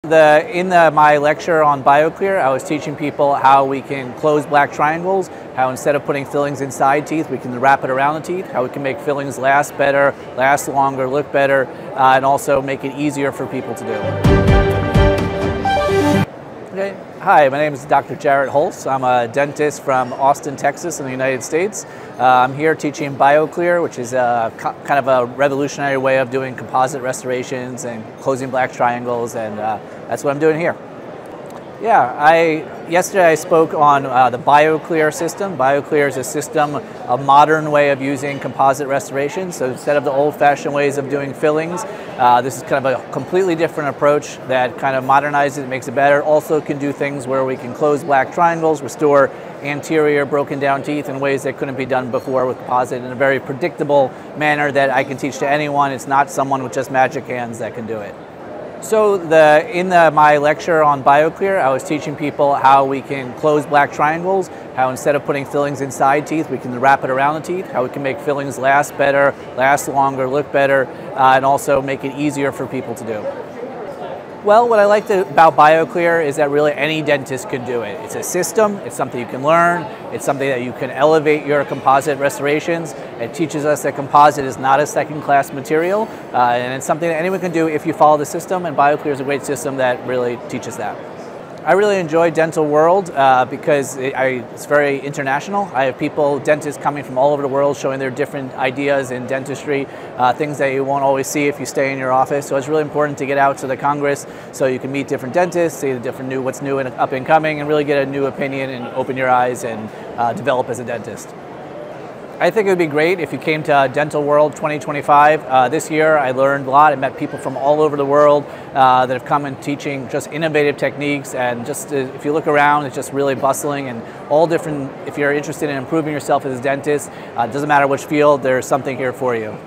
My lecture on BioClear, I was teaching people how we can close black triangles, how instead of putting fillings inside teeth, we can wrap it around the teeth, how we can make fillings last better, last longer, look better, and also make it easier for people to do. Okay. Hi, my name is Dr. Jarett Hulse. I'm a dentist from Austin, Texas in the United States. I'm here teaching BioClear, which is kind of a revolutionary way of doing composite restorations and closing black triangles, and that's what I'm doing here. Yeah, yesterday I spoke on the BioClear system. BioClear is a system, a modern way of using composite restoration. So instead of the old-fashioned ways of doing fillings, this is kind of a completely different approach that kind of modernizes it, makes it better. Also can do things where we can close black triangles, restore anterior broken down teeth in ways that couldn't be done before with composite in a very predictable manner that I can teach to anyone. It's not someone with just magic hands that can do it. So my lecture on BioClear, I was teaching people how we can close black triangles, how instead of putting fillings inside teeth, we can wrap it around the teeth, how we can make fillings last better, last longer, look better, and also make it easier for people to do. Well, what I like about BioClear is that really any dentist can do it. It's a system, it's something you can learn, it's something that you can elevate your composite restorations. It teaches us that composite is not a second-class material, and it's something that anyone can do if you follow the system, and BioClear is a great system that really teaches that. I really enjoy Dental World because it's very international. I have dentists coming from all over the world showing their different ideas in dentistry, things that you won't always see if you stay in your office. So it's really important to get out to the Congress so you can meet different dentists, see what's new and up and coming, and really get a new opinion and open your eyes and develop as a dentist. I think it would be great if you came to Dental World 2025. This year I learned a lot. I met people from all over the world that have come and teaching just innovative techniques, and just if you look around, it's just really bustling and all different. If you're interested in improving yourself as a dentist, it doesn't matter which field, there's something here for you.